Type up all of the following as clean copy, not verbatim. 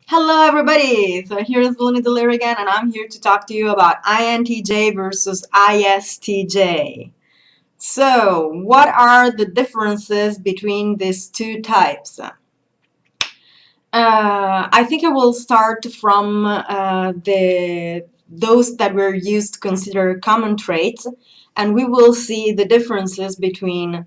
Hello everybody! So here's Luna Delir again, and I'm here to talk to you about INTJ versus ISTJ. So, what are the differences between these two types? I think I will start from those that we're used to consider common traits, and we will see the differences between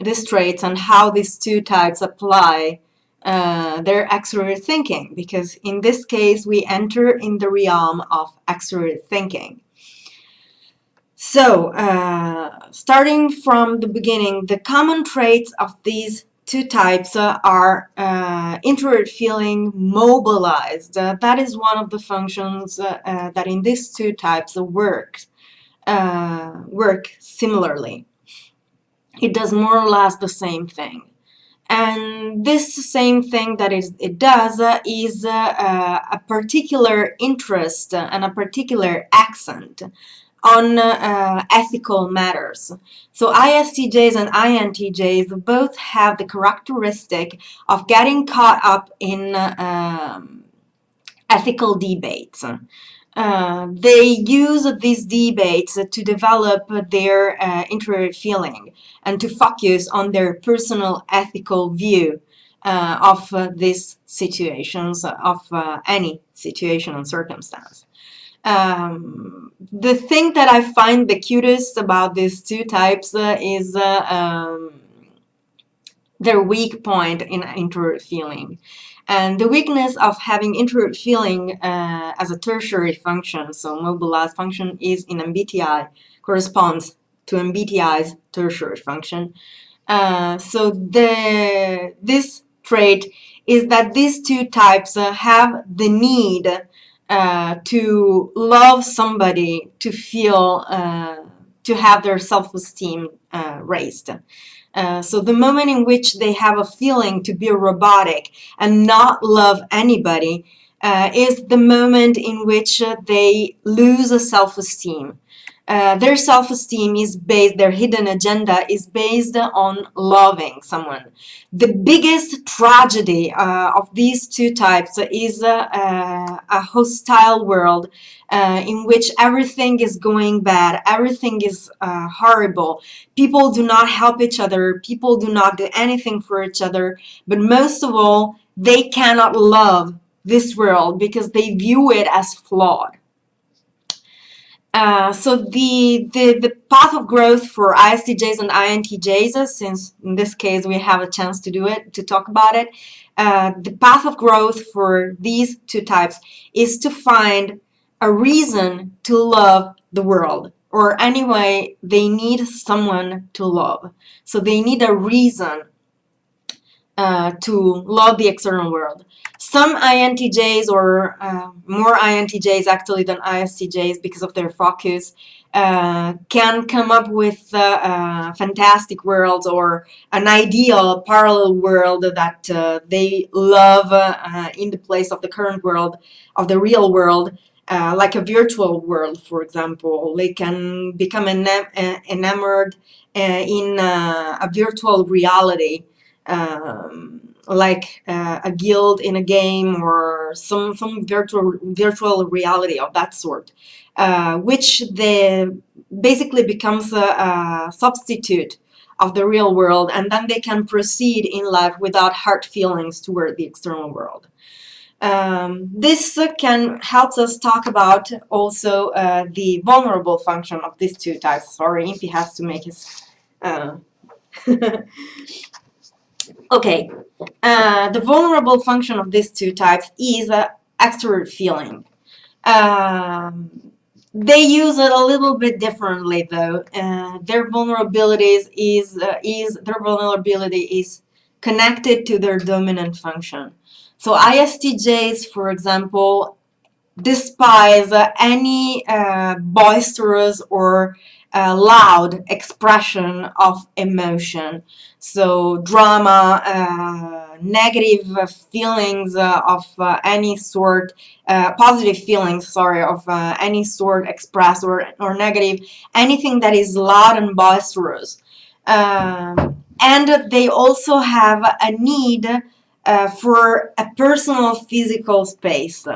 these traits and how these two types apply their extroverted thinking, because in this case we enter in the realm of extroverted thinking. So starting from the beginning, the common traits of these two types are introverted feeling, mobilized. That is one of the functions that in these two types work similarly. It does more or less the same thing. And this same thing that it does is a particular interest and a particular accent on ethical matters. So ISTJs and INTJs both have the characteristic of getting caught up in ethical debates. They use these debates to develop their introverted feeling and to focus on their personal ethical view of these situations, of any situation and circumstance. The thing that I find the cutest about these two types is their weak point in introvert feeling. And the weakness of having introvert feeling as a tertiary function, so mobilized function, is in MBTI, corresponds to MBTI's tertiary function. So this trait is that these two types have the need to love somebody, to feel, to have their self-esteem raised. So the moment in which they have a feeling to be robotic and not love anybody is the moment in which they lose a self-esteem. Their self-esteem is based, their hidden agenda is based on loving someone. The biggest tragedy of these two types is a hostile world in which everything is going bad, everything is horrible. People do not help each other, people do not do anything for each other, but most of all, they cannot love this world because they view it as flawed. So the path of growth for ISTJs and INTJs, since in this case we have a chance to do it, to talk about it, the path of growth for these two types is to find a reason to love the world, or anyway, they need someone to love. So they need a reason to love the external world. Some INTJs, or more INTJs actually than ISTJs because of their focus, can come up with fantastic worlds or an ideal parallel world that they love in the place of the current world, of the real world. Like a virtual world, for example. They can become enamored in a virtual reality, like a guild in a game, or some virtual reality of that sort, which basically becomes a substitute of the real world, and then they can proceed in life without hard feelings toward the external world. This can help us talk about also the vulnerable function of these two types. Sorry, if he has to make his okay. The vulnerable function of these two types is extrovert feeling. They use it a little bit differently, though. Their vulnerability is connected to their dominant function. So ISTJs, for example, despise any boisterous or loud expression of emotion. So drama, negative feelings of any sort, positive feelings, sorry, of any sort expressed, or negative, anything that is loud and boisterous. And they also have a need for a personal physical space.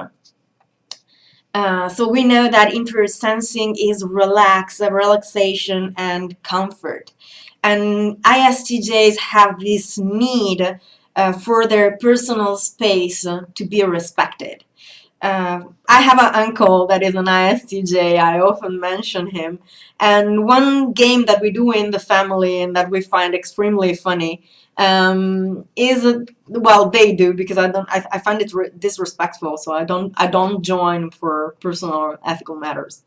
So we know that intersensing is relaxation and comfort. And ISTJs have this need for their personal space to be respected. I have an uncle that is an ISTJ. I often mention him. And one game that we do in the family and that we find extremely funny is, well, they do, because I find it disrespectful, so I don't join for personal or ethical matters,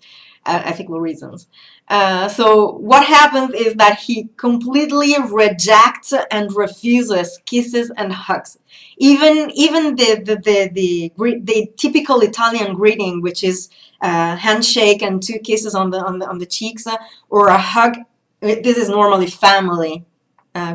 ethical reasons. So what happens is that he completely rejects and refuses kisses and hugs. Even the typical Italian greeting, which is handshake and 2 kisses on the cheeks, or a hug. This is normally family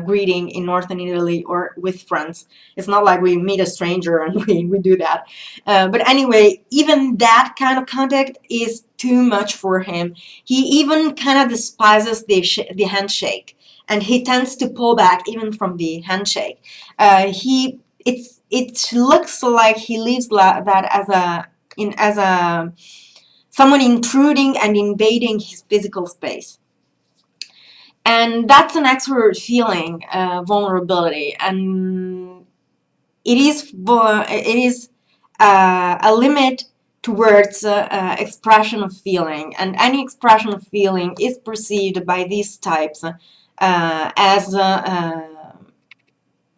greeting in northern Italy or with friends. It's not like we meet a stranger and we do that. But anyway, even that kind of contact is too much for him. He even kind of despises the handshake, and he tends to pull back even from the handshake. It looks like he leaves that as a someone intruding and invading his physical space. And that's an extrovert feeling, vulnerability, and it is a limit towards expression of feeling, and any expression of feeling is perceived by these types as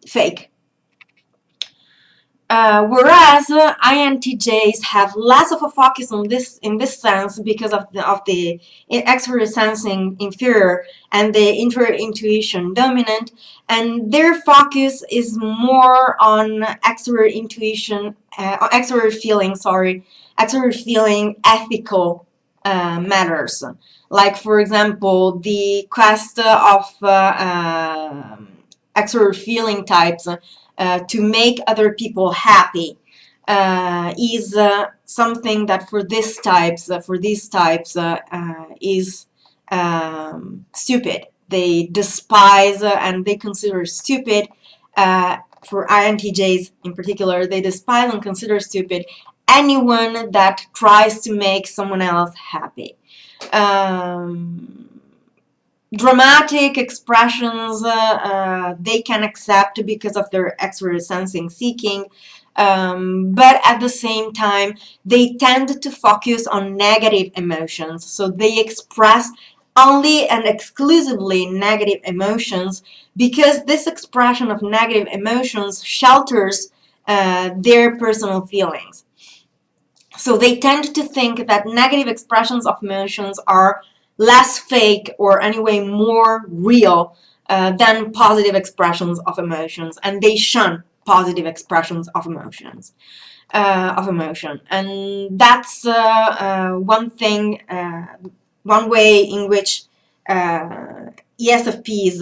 fake. Whereas INTJs have less of a focus on this in this sense because of the extrovert sensing inferior and the introvert intuition dominant, and their focus is more on extrovert intuition, extrovert feeling ethical matters. Like, for example, the Questa of extrovert feeling types. To make other people happy is something that for these types is stupid. They despise and they consider stupid. For INTJs in particular, they despise and consider stupid anyone that tries to make someone else happy. Dramatic expressions they can accept because of their extrovert sensing seeking, but at the same time they tend to focus on negative emotions, so they express only and exclusively negative emotions because this expression of negative emotions shelters their personal feelings. So they tend to think that negative expressions of emotions are less fake or anyway more real than positive expressions of emotions, and they shun positive expressions of emotion. And that's one way in which ESFP's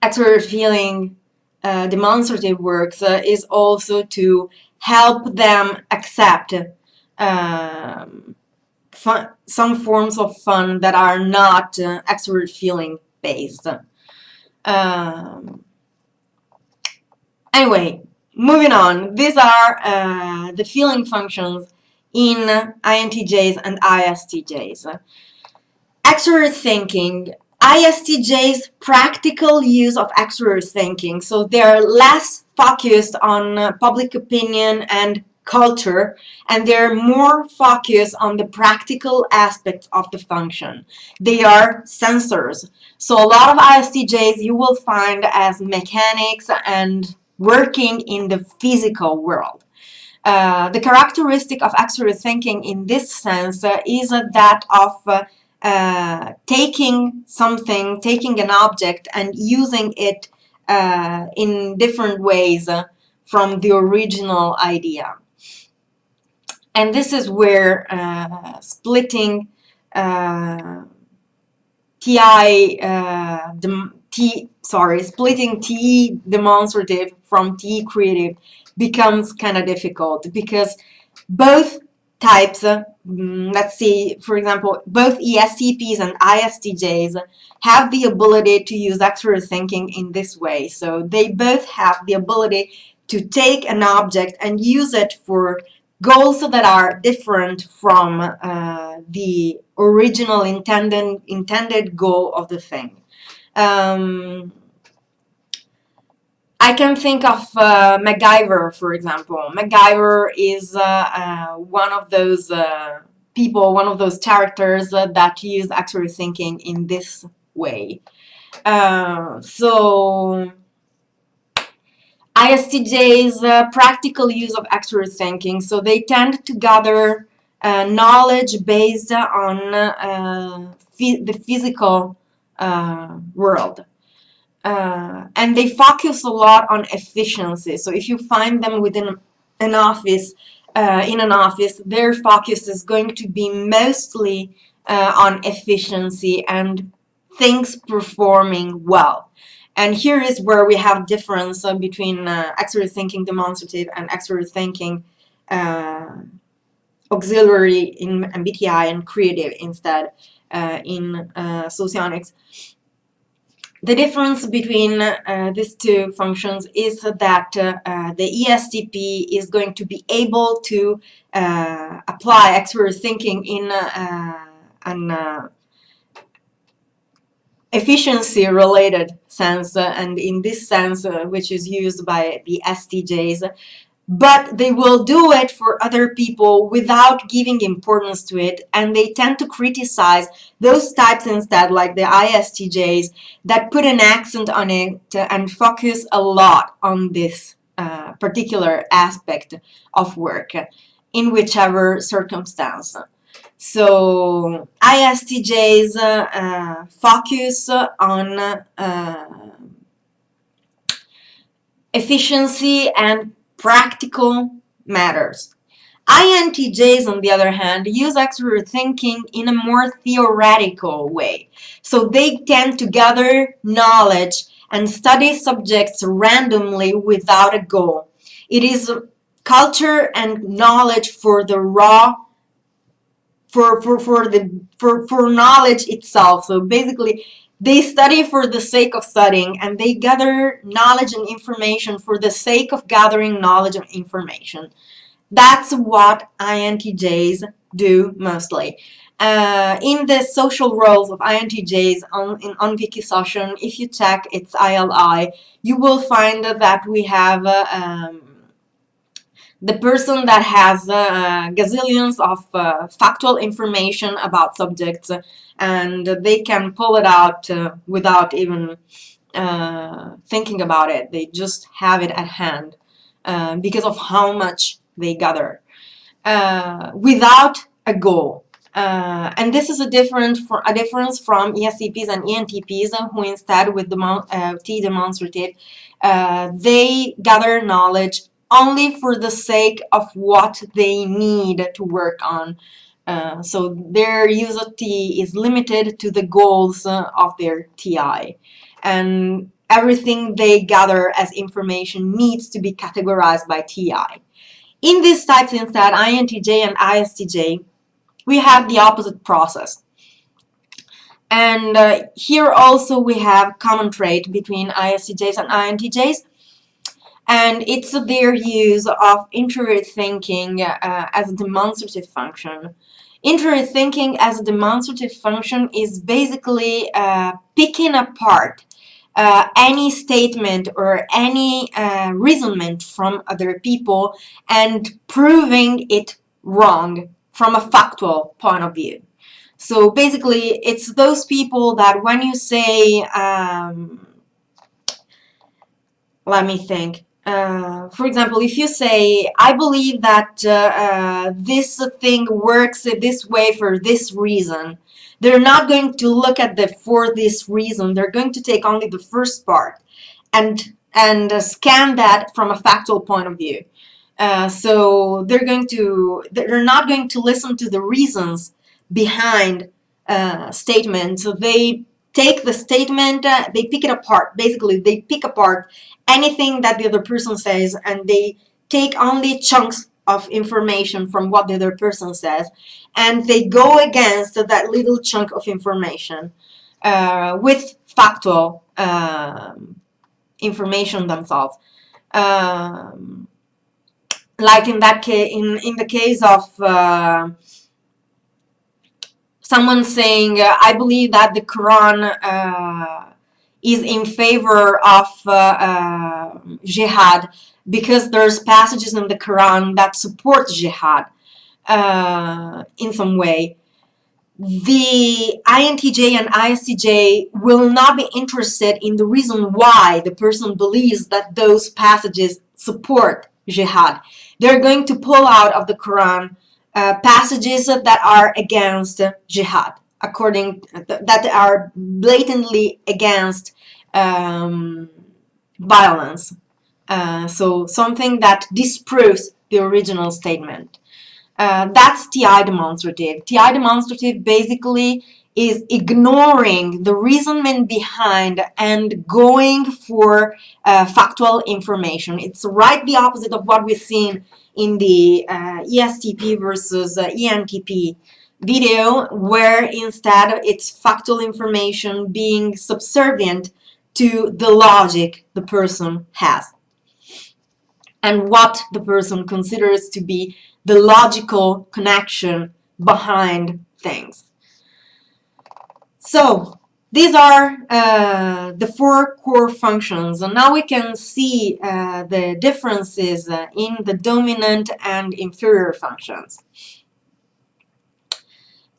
extrovert feeling demonstrative works is also to help them accept some forms of fun that are not extrovert feeling based. Anyway, moving on. These are the feeling functions in INTJs and ISTJs. Extrovert thinking. ISTJs practical use of extrovert thinking, so they're less focused on public opinion and culture, and they're more focused on the practical aspects of the function. They are sensors. So a lot of ISTJs you will find as mechanics and working in the physical world. The characteristic of extrovert thinking in this sense is that of taking an object and using it in different ways from the original idea. And this is where splitting splitting TE demonstrative from TE creative becomes kind of difficult, because both types, let's see, for example, both ESTPs and ISTJs have the ability to use extra thinking in this way. So they both have the ability to take an object and use it for goals that are different from the original intended goal of the thing. I can think of MacGyver, for example. MacGyver is one of those people, one of those characters that use extra thinking in this way. So ISTJ's practical use of extra thinking. So they tend to gather knowledge based on the physical world. And they focus a lot on efficiency. So if you find them within an office, in an office, their focus is going to be mostly on efficiency and things performing well. And here is where we have difference between extra thinking demonstrative and extra thinking auxiliary in MBTI and creative instead in socionics. The difference between these two functions is that the ESTP is going to be able to apply extra thinking in an efficiency-related sense, and in this sense, which is used by the STJs, but they will do it for other people without giving importance to it, and they tend to criticize those types instead, like the ISTJs, that put an accent on it and focus a lot on this particular aspect of work in whichever circumstance. So ISTJs focus on efficiency and practical matters. INTJs, on the other hand, use extra thinking in a more theoretical way. So they tend to gather knowledge and study subjects randomly without a goal. It is culture and knowledge for the raw, for knowledge itself. So basically, they study for the sake of studying, and they gather knowledge and information for the sake of gathering knowledge and information. That's what INTJs do mostly. In the social roles of INTJs on Wikisocial, if you check its ILI, you will find that we have the person that has gazillions of factual information about subjects, and they can pull it out without even thinking about it. They just have it at hand because of how much they gather without a goal. And this is a difference from ESTPs and ENTPs, who instead with the T demonstrative, they gather knowledge only for the sake of what they need to work on. So their use of T is limited to the goals of their TI. And everything they gather as information needs to be categorized by TI. In these types instead, INTJ and ISTJ, we have the opposite process. And here also we have common trait between ISTJs and INTJs, and it's their use of introverted thinking as a demonstrative function. Introverted thinking as a demonstrative function is basically picking apart any statement or any reasonment from other people and proving it wrong from a factual point of view. So basically, it's those people that when you say, let me think. For example, if you say, I believe that this thing works this way for this reason, they're not going to look at the for this reason. They're going to take only the first part and scan that from a factual point of view. So they're not going to listen to the reasons behind statement. So they take the statement, they pick it apart. Basically, they pick apart anything that the other person says, and they take only chunks of information from what the other person says, and they go against that little chunk of information with factual information themselves. Like in that case, in the case of someone saying, I believe that the Quran is in favor of jihad because there's passages in the Quran that support jihad in some way. The INTJ and ISTJ will not be interested in the reason why the person believes that those passages support jihad. They're going to pull out of the Quran passages that are against jihad, that are blatantly against violence. So something that disproves the original statement. That's TI demonstrative. TI demonstrative basically is ignoring the reasoning behind and going for factual information. It's right the opposite of what we've seen in the ESTP versus ENTP video, where instead it's factual information being subservient to the logic the person has and what the person considers to be the logical connection behind things. So these are the 4 core functions, and now we can see the differences in the dominant and inferior functions.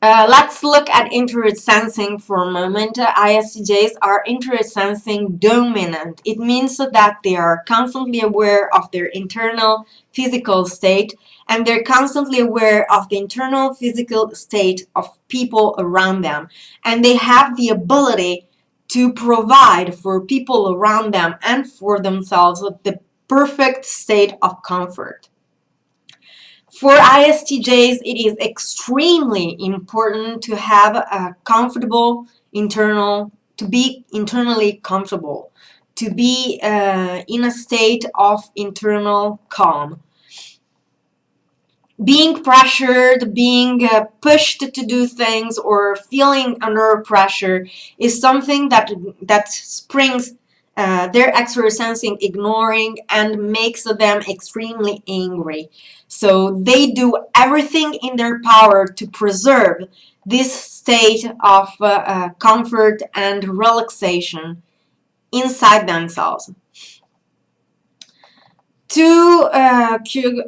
Let's look at intuitive sensing for a moment. ISTJs are intuitive sensing dominant. It means that they are constantly aware of their internal physical state, and they're constantly aware of the internal physical state of people around them. And they have the ability to provide for people around them and for themselves the perfect state of comfort. For ISTJs, it is extremely important to have a comfortable to be internally comfortable, to be in a state of internal calm. Being pressured, being pushed to do things, or feeling under pressure is something that springs their extra sensing ignoring and makes them extremely angry. So they do everything in their power to preserve this state of comfort and relaxation inside themselves. 2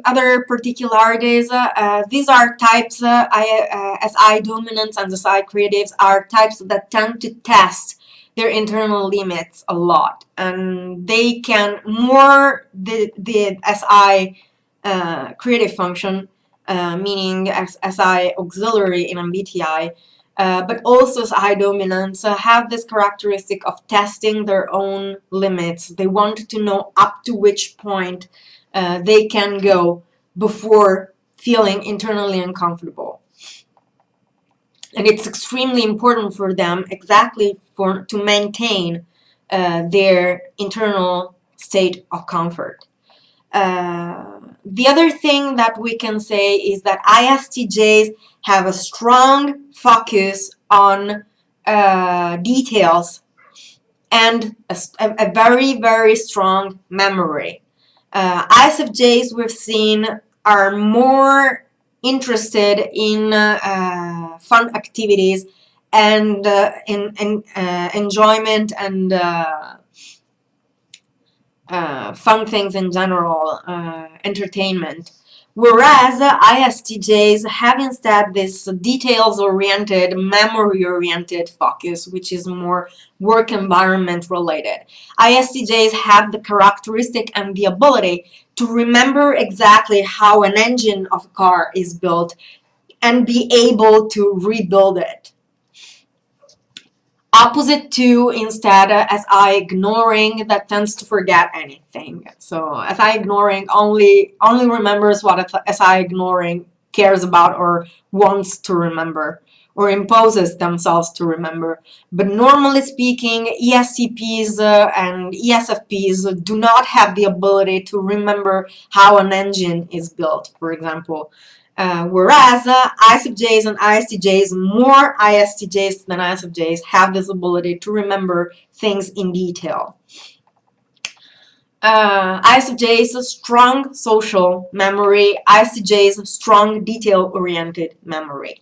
other particularities. These are types, SI dominants and SI creatives are types that tend to test their internal limits a lot, and they can more the SI creative function, meaning SI auxiliary in MBTI, but also SI dominants have this characteristic of testing their own limits. They want to know up to which point they can go before feeling internally uncomfortable. And it's extremely important for them exactly to maintain their internal state of comfort. The other thing that we can say is that ISTJs have a strong focus on details and a very, very strong memory. ISFJs we've seen are more interested in fun activities and in enjoyment and fun things in general, entertainment. Whereas ISTJs have instead this details-oriented, memory-oriented focus, which is more work environment related. ISTJs have the characteristic and the ability to remember exactly how an engine of a car is built and be able to rebuild it. Opposite to instead SI ignoring that tends to forget anything. So SI ignoring only remembers what SI ignoring cares about or wants to remember, or imposes themselves to remember. But normally speaking, ESTPs and ESFPs do not have the ability to remember how an engine is built, for example. Whereas ISFJs and ISTJs, more ISTJs than ISFJs, have this ability to remember things in detail. ISFJs, strong social memory. ISTJs, strong detail-oriented memory.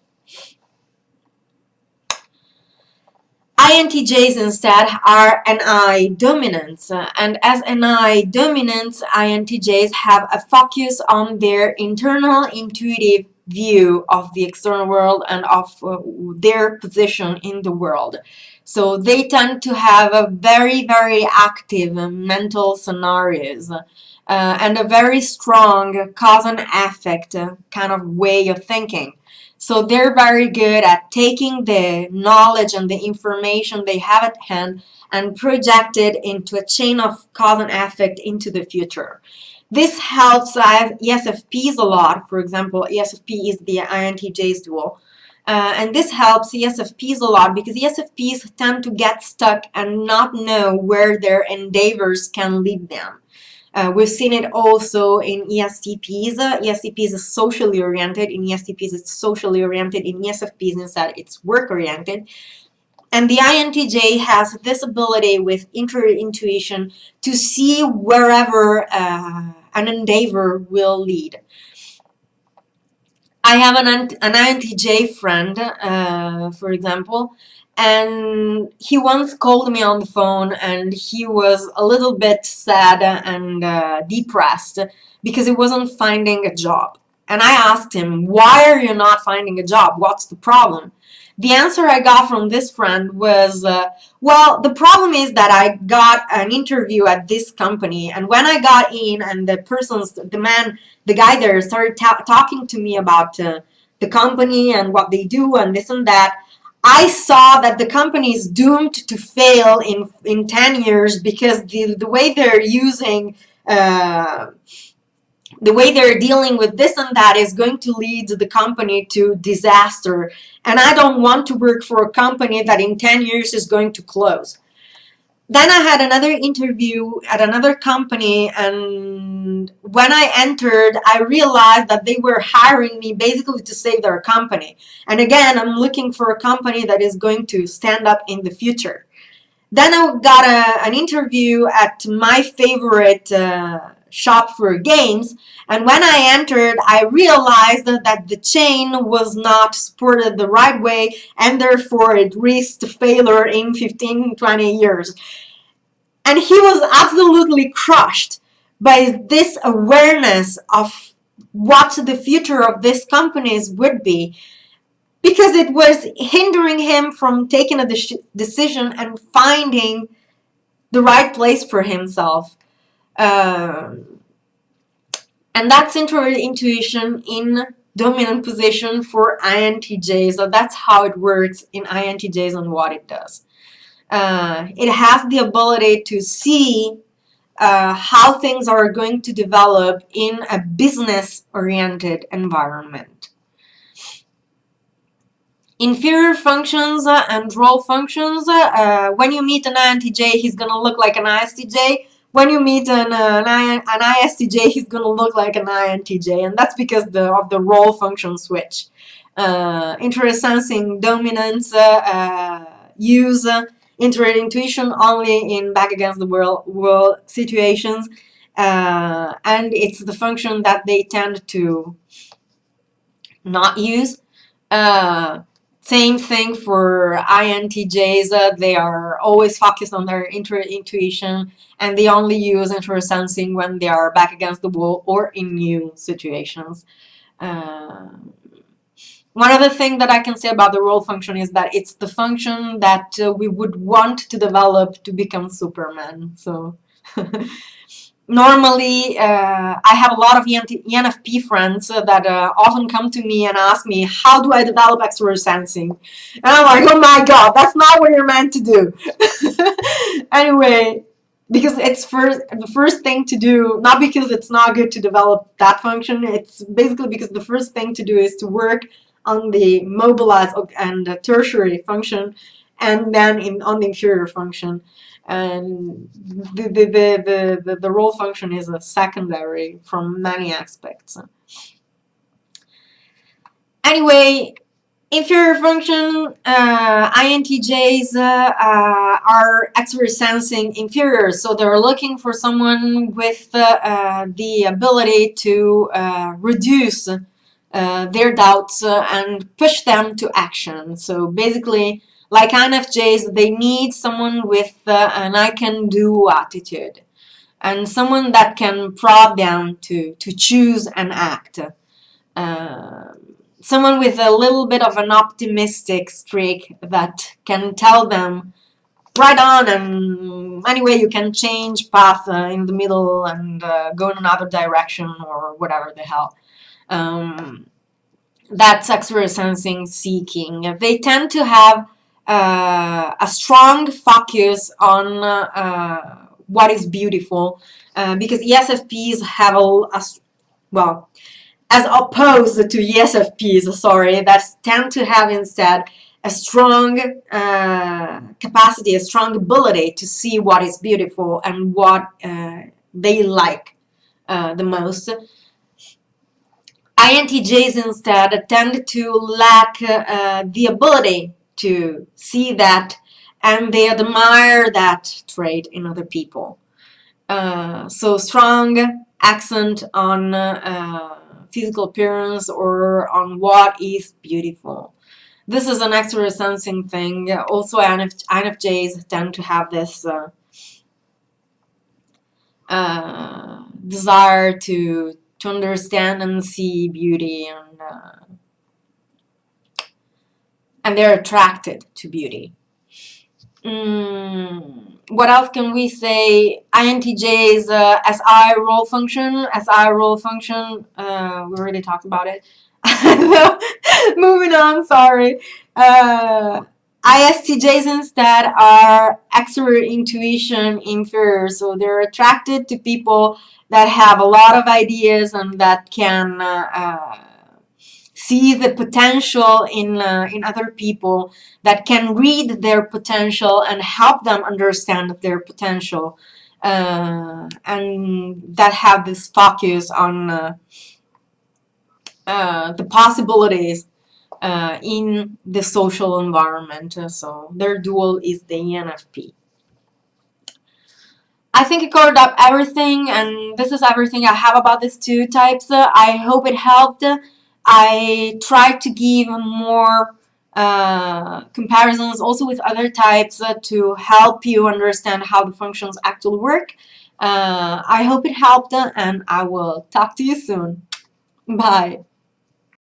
INTJs instead are NI dominants, and as NI dominants, INTJs have a focus on their internal intuitive view of the external world and of their position in the world. So they tend to have a very, very active mental scenarios and a very strong cause and effect kind of way of thinking. So they're very good at taking the knowledge and the information they have at hand and project it into a chain of cause and effect into the future. This helps ESFPs a lot. For example, ESFP is the INTJ's dual. And this helps ESFPs a lot because ESFPs tend to get stuck and not know where their endeavors can lead them. We've seen it also in ESTPs. ESTPs is socially oriented. In ESTPs, it's socially oriented. In ESFPs, instead, it's work oriented. And the INTJ has this ability with intuition to see wherever an endeavor will lead. I have an INTJ friend, for example, and he once called me on the phone and he was a little bit sad and depressed because he wasn't finding a job. And I asked him, why are you not finding a job? What's the problem? The answer I got from this friend was, well, the problem is that I got an interview at this company, and when I got in and the guy there started talking to me about the company and what they do and this and that, I saw that the company is doomed to fail in 10 years because the way they're using the way they're dealing with this and that is going to lead the company to disaster. And I don't want to work for a company that in 10 years is going to close. Then I had another interview at another company, and when I entered, I realized that they were hiring me basically to save their company. And again, I'm looking for a company that is going to stand up in the future. Then I got an interview at my favorite shop for games, and when I entered, I realized that the chain was not supported the right way, and therefore it risked failure in 15-20 years. And he was absolutely crushed by this awareness of what the future of these companies would be, because it was hindering him from taking a decision and finding the right place for himself. And that's intuition in dominant position for INTJs. So that's how it works in INTJs and what it does. It has the ability to see how things are going to develop in a business-oriented environment. Inferior functions and role functions. When you meet an INTJ, he's going to look like an ISTJ. When you meet an ISTJ, he's going to look like an INTJ. And that's because of the role function switch. Interest sensing dominance use intuition only in back against the world situations. And it's the function that they tend to not use. Same thing for INTJs. They are always focused on their intuition, and they only use interest sensing when they are back against the wall or in new situations. One other thing that I can say about the role function is that it's the function that we would want to develop to become Superman. So normally, I have a lot of ENFP friends that often come to me and ask me, how do I develop extrovert sensing? And I'm like, oh my God, that's not what you're meant to do. Anyway, because it's the first thing to do, not because it's not good to develop that function, it's basically because the first thing to do is to work on the mobilized and the tertiary function, and then on the inferior function. And the role function is a secondary from many aspects. Anyway, inferior function, INTJs are extra sensing inferior, so they're looking for someone with the ability to reduce their doubts and push them to action. So basically, like INFJs, they need someone with an I can do attitude, and someone that can prod them to choose and act. Uh, Someone with a little bit of an optimistic streak that can tell them right on, and anyway you can change path in the middle and go in another direction or whatever the hell. That's extra sensing seeking. They tend to have a strong focus on what is beautiful, because ESFPs have well, as opposed to ESFPs, sorry, that tend to have instead a strong capacity, a strong ability to see what is beautiful and what they like the most. INTJs instead tend to lack the ability to see that, and they admire that trait in other people. So strong accent on physical appearance or on what is beautiful. This is an extra sensing thing. Also, INFJs tend to have this desire to understand and see beauty, and they're attracted to beauty. What else can we say? INTJ's SI role function. SI role function. We already talked about it. So, moving on. Sorry. ISTJs instead are extra intuition inferior, so they're attracted to people that have a lot of ideas and that can see the potential in other people, that can read their potential and help them understand their potential, and that have this focus on the possibilities in the social environment. So their dual is the ENFP. I think I covered up everything, and this is everything I have about these two types. I hope it helped. I tried to give more comparisons also with other types to help you understand how the functions actually work. I hope it helped, and I will talk to you soon. Bye.